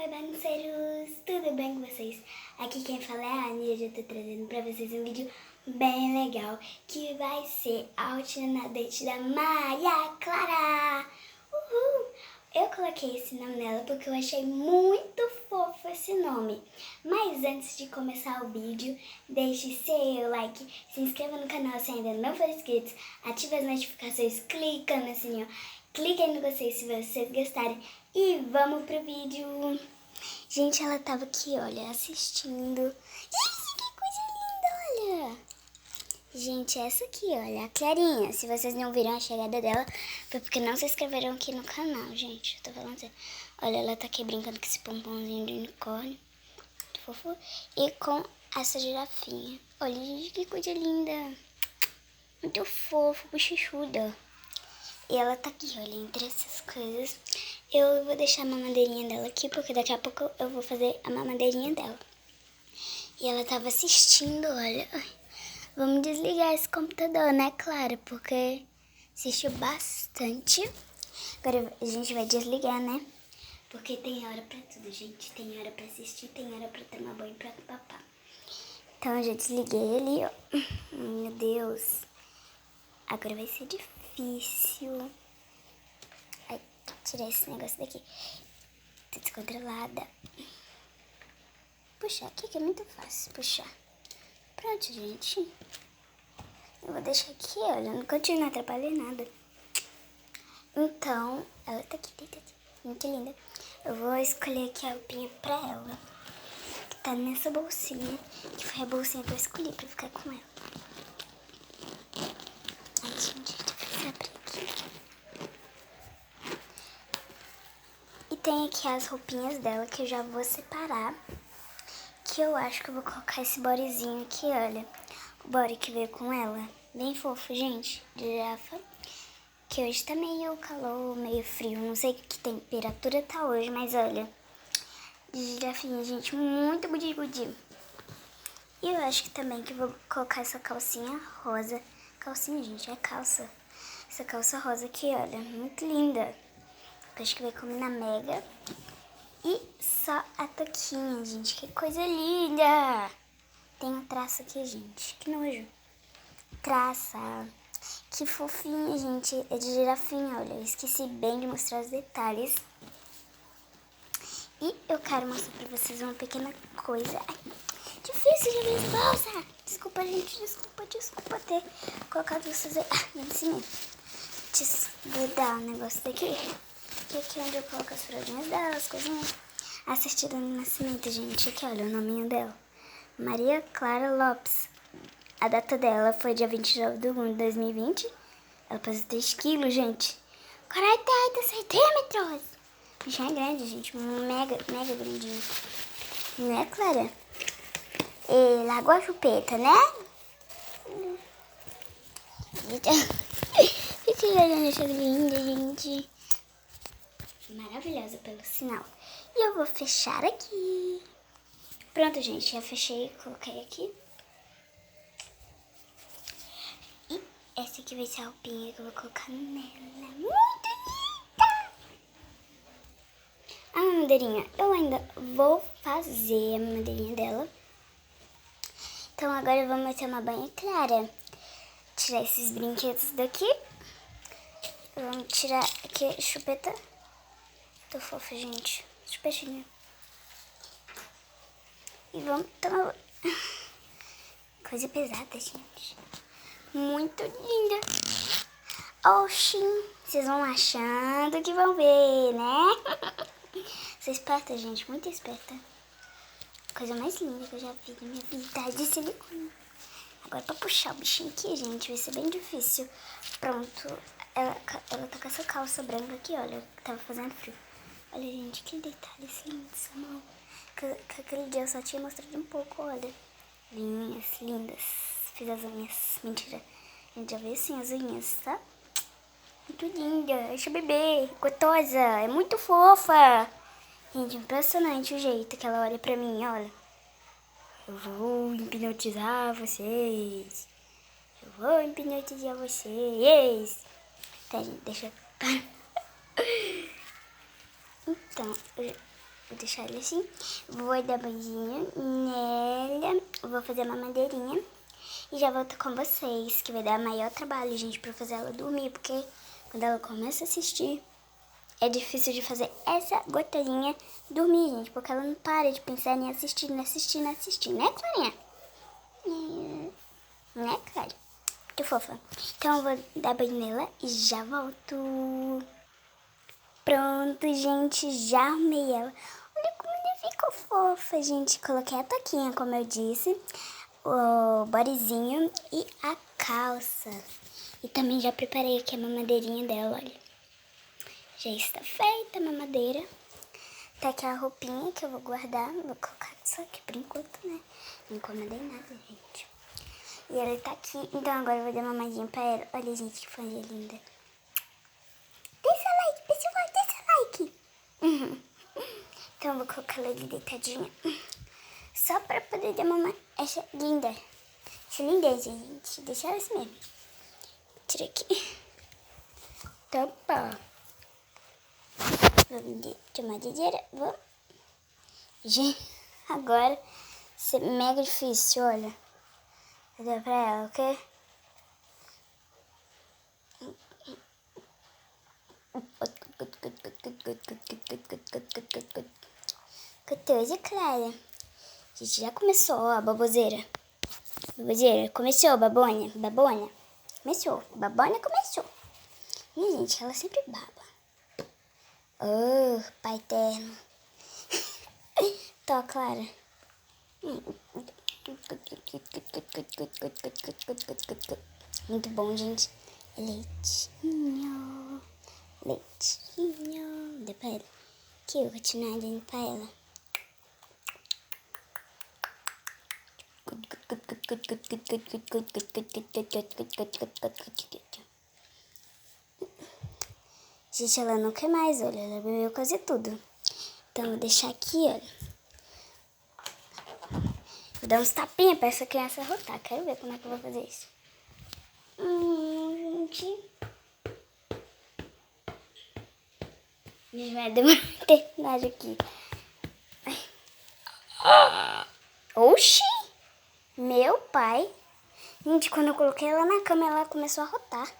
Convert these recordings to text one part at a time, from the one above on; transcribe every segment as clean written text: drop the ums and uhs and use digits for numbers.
Oi, bagunceiros! Tudo bem com vocês? Aqui quem fala é a Anny e hoje eu tô trazendo pra vocês um vídeo bem legal que vai ser a rotina na date da Maria Clara! Uhul! Eu coloquei esse nome nela porque eu achei muito fofo esse nome. Mas antes de começar o vídeo, deixe seu like, se inscreva no canal se ainda não for inscrito, ative as notificações, clica no sininho, clique aí no gostei se vocês gostarem e vamos pro vídeo. Gente, ela tava aqui, olha, assistindo. Ih, que coisa linda, olha. Gente, essa aqui, olha, a Clarinha. Se vocês não viram a chegada dela, foi porque não se inscreveram aqui no canal, gente. Eu tô falando sério. Olha, ela tá aqui brincando com esse pompomzinho de unicórnio. Muito fofo. E com essa girafinha. Olha, gente, que coisa linda. Muito fofo, bochechuda. E ela tá aqui, olha, entre essas coisas. Eu vou deixar a mamadeirinha dela aqui, porque daqui a pouco eu vou fazer a mamadeirinha dela. E ela tava assistindo, olha. Ai, vamos desligar esse computador, né, Clara? Porque assistiu bastante. Agora a gente vai desligar, né? Porque tem hora pra tudo, gente. Tem hora pra assistir, tem hora pra tomar banho, pra papá. Então eu já desliguei ali, ó. Meu Deus. Agora vai ser difícil. Ai, tirar esse negócio daqui. Tô descontrolada. Puxar aqui que é muito fácil. Puxar. Pronto, gente. Eu vou deixar aqui, olha. Não continua atrapalhando nada. Então, ela tá aqui, deitadinha. Muito linda. Eu vou escolher aqui a roupinha pra ela. Que tá nessa bolsinha. Que foi a bolsinha que eu escolhi pra ficar com ela. Ai, gente, deixa eu abrir aqui. E tem aqui as roupinhas dela que eu já vou separar. Que eu acho que eu vou colocar esse bodyzinho aqui, olha. O body que veio com ela. Bem fofo, gente. De girafa. Que hoje tá meio calor, meio frio. Não sei que temperatura tá hoje, mas olha. De girafinha, gente. Muito budi-budi. E eu acho que também que eu vou colocar essa calcinha rosa. Calcinha, gente, é calça. Essa calça rosa aqui, olha. Muito linda. Eu acho que vai combinar mega. E só a toquinha, gente. Que coisa linda! Tem um traço aqui, gente. Que nojo. Traça. Que fofinha, gente. É de girafinha, olha. Eu esqueci bem de mostrar os detalhes. E eu quero mostrar pra vocês uma pequena coisa. Ai, difícil de abrir essa bolsa. Desculpa, gente. Desculpa ter colocado vocês aí. Ah, não ensinei. Desgrudar o negócio daqui. E aqui é onde eu coloco as fraldinhas dela, as coisinhas. A certidão de nascimento, gente. Aqui, olha o nominho dela. Maria Clara Lopes. A data dela foi dia 29 de 1 de 2020. Ela pesa 3 quilos, gente. 48 centímetros. Já é grande, gente. Mega grandinho. Não é, Clara? E largou a chupeta, né? Que coisa linda, gente. Maravilhosa, pelo sinal. E eu vou fechar aqui. Pronto, gente. Já fechei, coloquei aqui. E essa aqui vai ser a roupinha que eu vou colocar nela. Muito linda! A mamadeirinha. Eu ainda vou fazer a mamadeirinha dela. Então agora vamos tomar banho, Clara. Tirar esses brinquedos daqui. Vamos tirar aqui a chupeta. Tô fofa, gente. Chupetinha. E vamos tomar banho. Coisa pesada, gente. Muito linda. Oxi, vocês vão achando que vão ver, né? Você é esperta, gente. Muito esperta. Coisa mais linda que eu já vi na minha vida de silicone. Agora pra puxar o bichinho aqui, gente, vai ser bem difícil. Pronto. Ela tá com essa calça branca aqui, olha. Que tava fazendo frio. Olha, gente, que detalhes lindos essa mão. Que aquele dia eu só tinha mostrado um pouco, olha. Linhas lindas. Fiz as unhas. Mentira. A gente já vê assim as unhas, tá? Muito linda. Deixa eu beber. Gostosa. É muito fofa. Gente, impressionante o jeito que ela olha pra mim, olha. Eu vou hipnotizar vocês. Eu vou hipnotizar vocês. Tá, gente, deixa eu... Então, eu Vou deixar ele assim. Vou dar banho nela. Vou fazer uma madeirinha. E já volto com vocês, que vai dar maior trabalho, gente, pra fazer ela dormir. Porque quando ela começa a assistir, é difícil de fazer essa gotelinha dormir, gente. Porque ela não para de pensar em assistir, né, Clarinha? Né, Clara? Que fofa. Então eu vou dar banho nela e já volto. Pronto, gente, já arrumei ela. Olha como ela ficou fofa, gente. Coloquei a toquinha, como eu disse, o bodyzinho e a calça. E também já preparei aqui a mamadeirinha dela, olha. Já está feita a mamadeira. Tá aqui a roupinha que eu vou guardar. Vou colocar só aqui por enquanto, né? Não incomodei nada, gente. E ela tá aqui. Então agora eu vou dar mamadinha pra ela. Olha, gente, que fã linda. Deixa like, pessoal, deixa like. Então eu vou colocar ela ali deitadinha. Só pra poder dar mamãe. Essa linda. Essa lindeza, gente. Deixa ela assim mesmo. Tira aqui. Tampa. Vou tomar dedeira. Vou. Gente, agora isso é mega difícil, olha. Vou dar pra ela, ok? 14, Clara. A gente já começou, ó, a baboseira. Baboseira, começou, babona. Começou, babona começou. E, gente, ela sempre baba. Oh, pai eterno. Tô, Clara. Muito bom, gente. Leitinho. Dá pra ela. Aqui, eu vou continuar dando pra ela. Gente, ela não quer mais, olha. Ela bebeu quase tudo. Então, eu vou deixar aqui, olha. Vou dar uns tapinhas pra essa criança rotar. Quero ver como é que eu vou fazer isso. Gente. Gente, vai demorar uma eternidade aqui. Oxi! Meu pai. Gente, quando eu coloquei ela na cama, ela começou a rotar.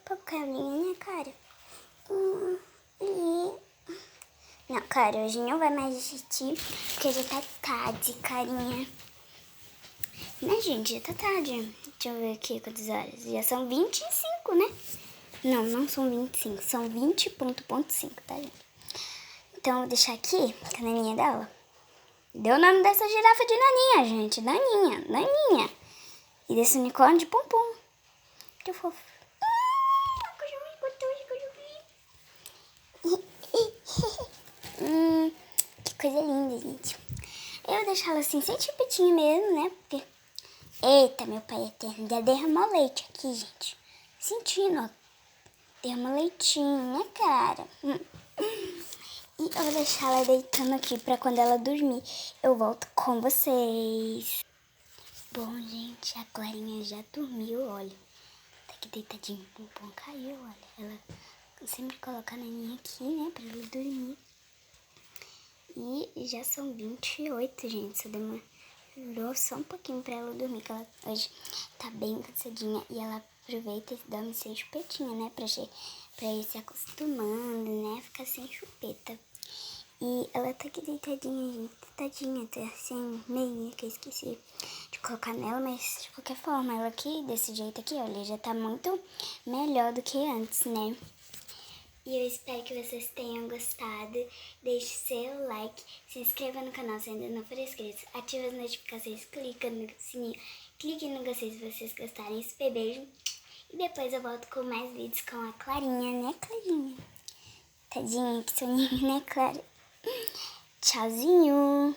Porcaria, né, cara? Não, cara, hoje não vai mais assistir, porque já tá tarde, carinha. Né, gente? Já tá tarde. Deixa eu ver aqui quantas horas. Já são 25, né? Não são 25, são 20.5, tá, gente? Então, eu vou deixar aqui a canelinha dela. Deu o nome dessa girafa de Naninha, gente. Naninha. E desse unicórnio de Pompom. Que fofo. Que coisa linda, gente. Eu vou deixar ela assim, sem chupetinho mesmo, né? Porque... Eita, meu pai eterno. Já derramou leite aqui, gente. Sentindo, ó. Derramou leitinho, né, cara? E eu vou deixar ela deitando aqui pra quando ela dormir, eu volto com vocês. Bom, gente, a Clarinha já dormiu, olha. Tá aqui deitadinho, o pompom caiu, olha. Ela sempre coloca a naninha aqui, né, pra ela dormir. E já são 28, gente. Só demorou só um pouquinho pra ela dormir, que ela hoje tá bem cansadinha. E ela aproveita e dorme sem chupetinha, né, pra ir se acostumando, né, ficar sem chupeta. E ela tá aqui deitadinha, gente, tadinha, tá sem meia, que eu esqueci de colocar nela, mas de qualquer forma, ela aqui, desse jeito aqui, olha, já tá muito melhor do que antes, né? E eu espero que vocês tenham gostado. Deixe seu like, se inscreva no canal se ainda não for inscrito, ative as notificações, clica no sininho, clique no gostei se vocês gostarem, super beijo. E depois eu volto com mais vídeos com a Clarinha, né, Clarinha? Tadinha, que soninho, né, Clara? Tchauzinho!